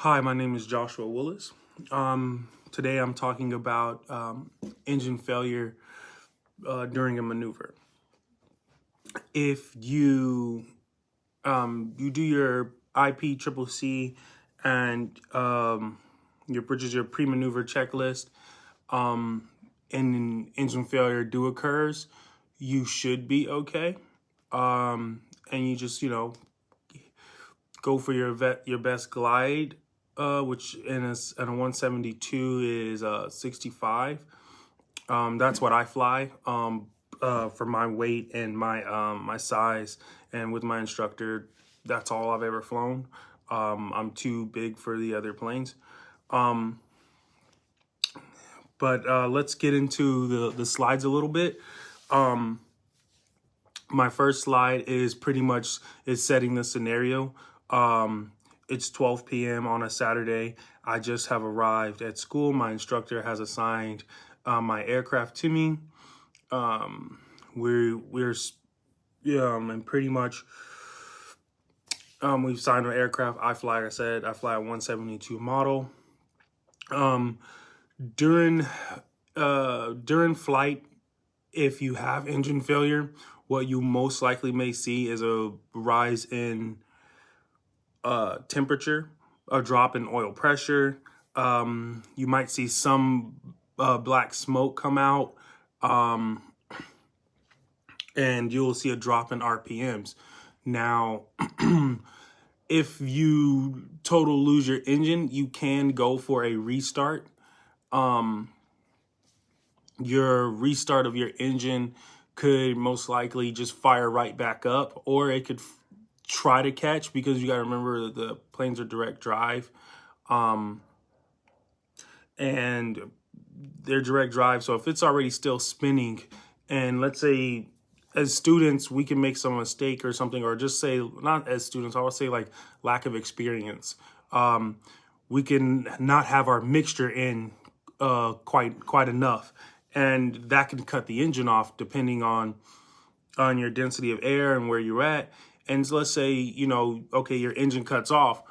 Hi, my name is Joshua Willis. Today I'm talking about engine failure during a maneuver. If you do your IPCCC and which is your pre-maneuver checklist, and an engine failure do occurs, you should be okay. And you just go for your best glide, which in a 172 is 65. That's what I fly for my weight and my size, and with my instructor, that's all I've ever flown. I'm too big for the other planes. But let's get into the slides a little bit. My first slide is pretty much setting the scenario. It's 12 p.m. on a Saturday. I just have arrived at school. My instructor has assigned my aircraft to me. We're and pretty much we've signed an aircraft. I fly, like I said, I fly a 172 model. During flight, if you have engine failure, what you most likely may see is a rise in temperature, a drop in oil pressure. You might see some black smoke come out, and you'll see a drop in RPMs. Now, if you total lose your engine, you can go for a restart. Your restart of your engine could most likely just fire right back up, or it could try to catch, because you got to remember that the planes are direct drive, and they're direct drive. So if it's already still spinning, and let's say as students we can make some mistake or something, or just say, not as students, I would say like lack of experience, we can not have our mixture in quite enough, and that can cut the engine off depending on your density of air and where you're at. And so let's say, okay, your engine cuts off.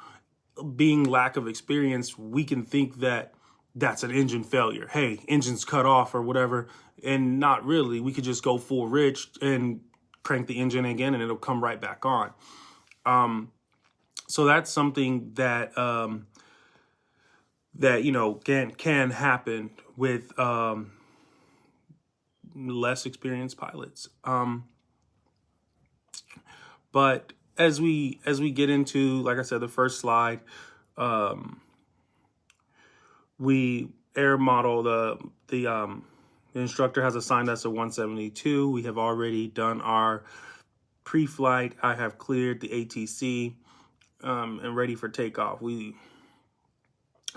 Being lack of experience, we can think that that's an engine failure. Hey, engine's cut off or whatever. And not really. We could just go full rich and crank the engine again and it'll come right back on. So that's something that can happen with less experienced pilots. But as we get into, like I said, the first slide, we air model the instructor has assigned us a 172. We have already done our pre-flight. I have cleared the ATC and ready for takeoff.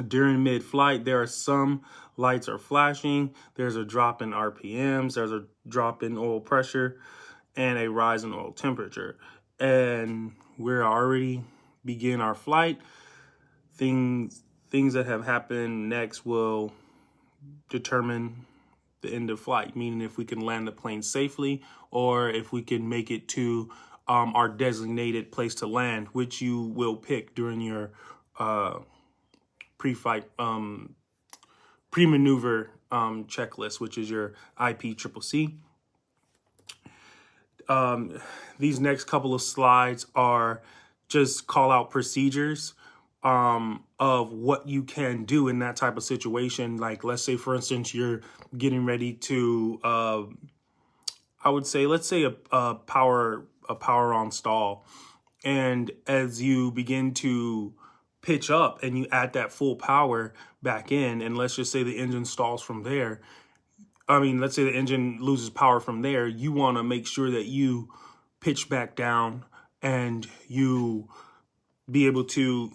During mid-flight, there are some lights are flashing. There's a drop in RPMs. There's a drop in oil pressure and a rise in oil temperature. And we're already begin our flight. Things that have happened next will determine the end of flight, meaning if we can land the plane safely or if we can make it to our designated place to land, which you will pick during your pre-flight pre-maneuver checklist, which is your IPCCC. These next couple of slides are just call out procedures of what you can do in that type of situation. Like, let's say, for instance, you're getting ready to, I would say, let's say a power on stall. And as you begin to pitch up and you add that full power back in, and let's just say the engine stalls from there. Let's say the engine loses power from there. You want to make sure that you pitch back down and you be able to,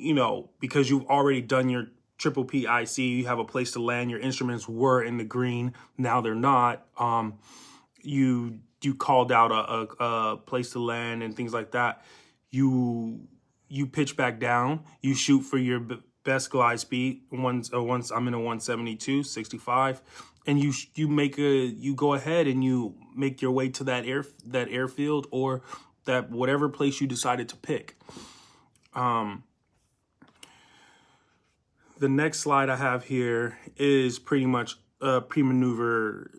because you've already done your triple PIC, you have a place to land. Your instruments were in the green. Now they're not. You called out a place to land and things like that. You pitch back down. You shoot for your best glide speed. Once I'm in a 172, 65, and you go ahead and you make your way to that airfield or that whatever place you decided to pick. The next slide I have here is pretty much a pre-maneuver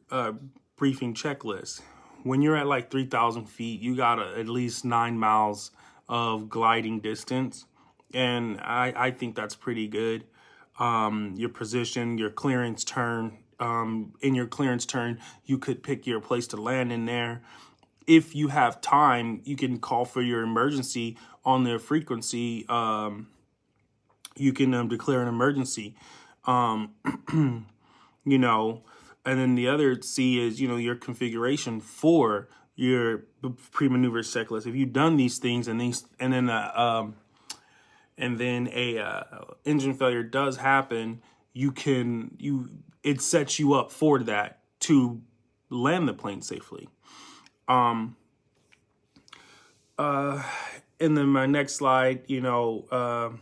briefing checklist. When you're at like 3,000 feet, you got at least 9 miles of gliding distance. And I think that's pretty good. Your position, your clearance turn. In your clearance turn, you could pick your place to land in there. If you have time, you can call for your emergency on their frequency. You can declare an emergency. You know, and then the other C is, you know, your configuration for your pre-maneuver checklist. If you've done these things and then a engine failure does happen, it sets you up for that to land the plane safely. And then my next slide, you know,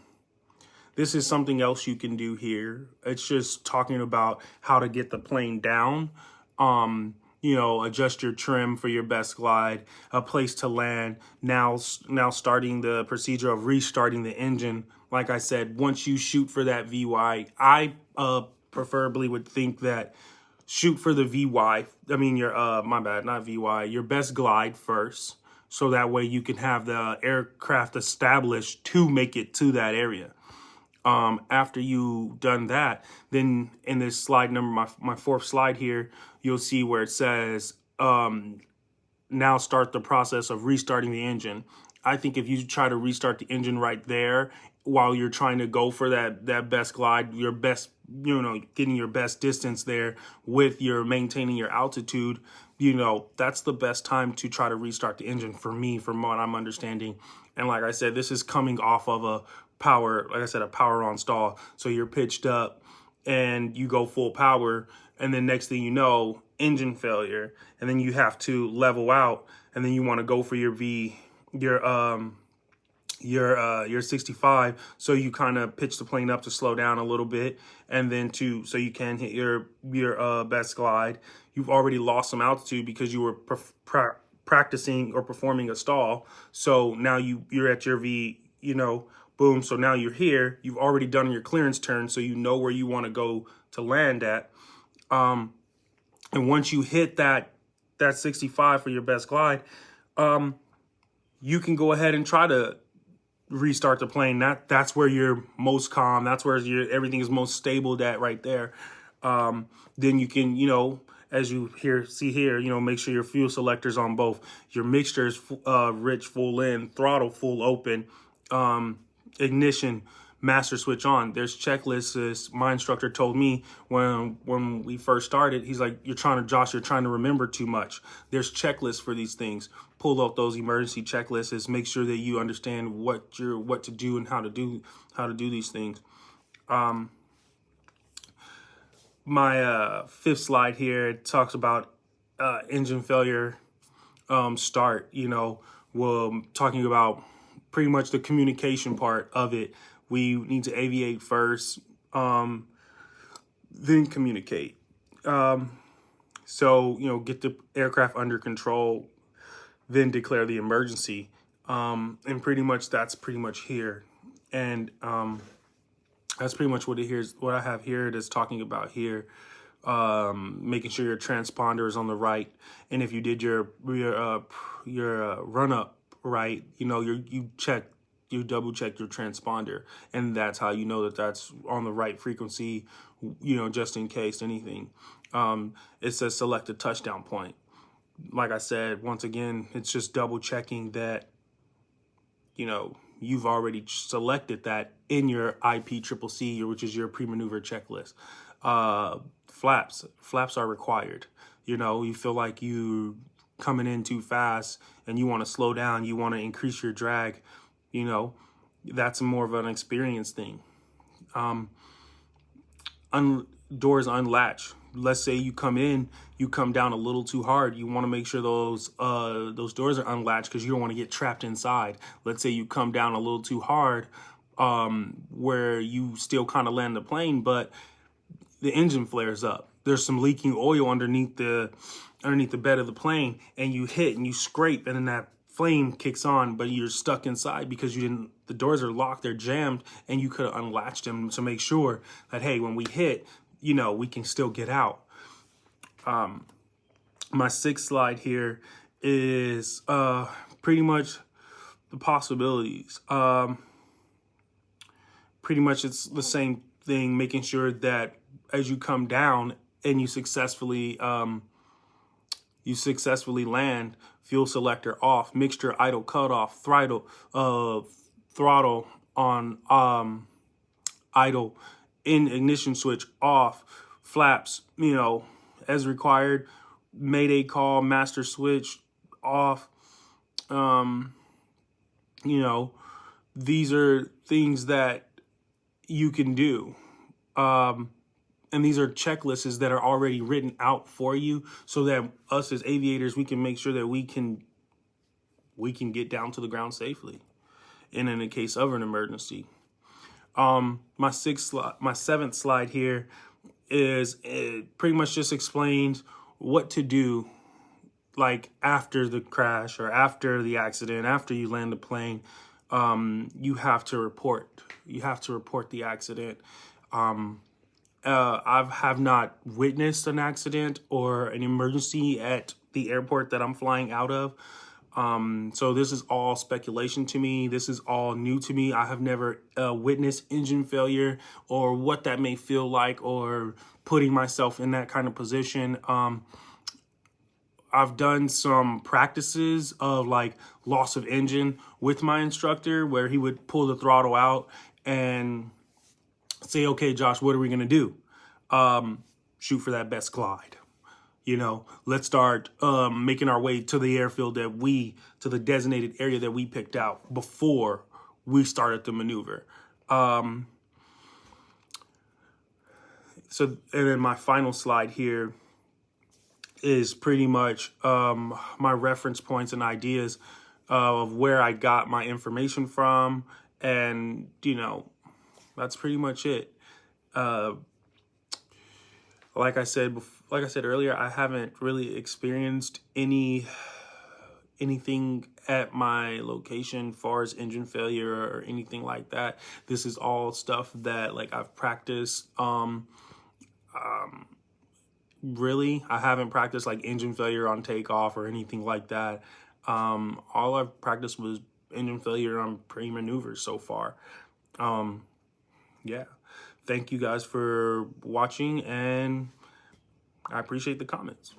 this is something else you can do here. It's just talking about how to get the plane down. You know, adjust your trim for your best glide, a place to land. Now starting the procedure of restarting the engine. Like I said, once you shoot for that VY, I preferably would think that shoot for the VY. I mean, my bad, not VY, your best glide first. So that way you can have the aircraft established to make it to that area. After you done that, then in this slide number, my fourth slide here, you'll see where it says, now start the process of restarting the engine. I think if you try to restart the engine right there while you're trying to go for that best glide, your best, you know, getting your best distance there with your maintaining your altitude, you know, that's the best time to try to restart the engine for me, from what I'm understanding. And like I said, this is coming off of a power on stall. So you're pitched up and you go full power, and then next thing you know, engine failure, and then you have to level out, and then you want to go for your 65. So you kind of pitch the plane up to slow down a little bit, and then so you can hit your best glide. You've already lost some altitude because you were practicing or performing a stall. So now you're at your V, you know, boom. So now you're here. You've already done your clearance turn, so you know where you want to go to land at. And once you hit that 65 for your best glide, you can go ahead and try to restart the plane. That's where you're most calm. That's where everything is most stable at right there. Then you can, you know, as you see here, you know, make sure your fuel selector's on both. Your mixture is rich, full in, throttle full open, ignition, master switch on. There's checklists, as my instructor told me when we first started. He's like, you're trying to remember too much. There's checklists for these things. Pull out those emergency checklists. Make sure that you understand what to do and how to do these things. My fifth slide here, it talks about engine failure start. You know, we're talking about pretty much the communication part of it. We need to aviate first, then communicate. So, you know, get the aircraft under control, then declare the emergency. And that's pretty much here. And that's pretty much what I have here. It is talking about here, making sure your transponder is on the right. And if you did your run up right, you know, you double check your transponder, and that's how you know that that's on the right frequency, you know, just in case anything. It says select a touchdown point. Like I said, once again, it's just double checking that, you know, you've already selected that in your IPCCC, which is your pre-maneuver checklist. Flaps are required. You know, you feel like you coming in too fast and you want to slow down, you want to increase your drag, you know, that's more of an experience thing. Doors unlatch. Let's say you come down a little too hard. You want to make sure those doors are unlatched because you don't want to get trapped inside. Let's say you come down a little too hard, where you still kind of land the plane, but the engine flares up. There's some leaking oil underneath the bed of the plane, and you hit and you scrape, and then that flame kicks on, but you're stuck inside because you didn't the doors are locked, they're jammed, and you could have unlatched them to make sure that, hey, when we hit, we can still get out. My sixth slide here is pretty much the possibilities. Pretty much it's the same thing, making sure that as you come down and you successfully land, fuel selector off, mixture idle cutoff, throttle on idle, in ignition switch off, flaps, as required, mayday call, master switch off. These are things that you can do. And these are checklists that are already written out for you so that us as aviators, we can make sure that we can get down to the ground safely and in the case of an emergency. My seventh slide here is, it pretty much just explains what to do, like after the crash or after the accident, after you land the plane. You have to report the accident. I have not witnessed an accident or an emergency at the airport that I'm flying out of. So this is all speculation to me. This is all new to me. I have never witnessed engine failure or what that may feel like, or putting myself in that kind of position. I've done some practices of like loss of engine with my instructor, where he would pull the throttle out and say, okay, Josh, what are we going to do? Shoot for that best glide. Let's start making our way to the airfield to the designated area that we picked out before we started the maneuver. And then my final slide here is pretty much my reference points and ideas of where I got my information from. And, that's pretty much it. Like I said earlier, I haven't really experienced anything at my location far as engine failure or anything like that. This is all stuff that I've practiced. Really, I haven't practiced engine failure on takeoff or anything like that. All I've practiced was engine failure on pre-maneuvers so far. Yeah. Thank you guys for watching, and I appreciate the comments.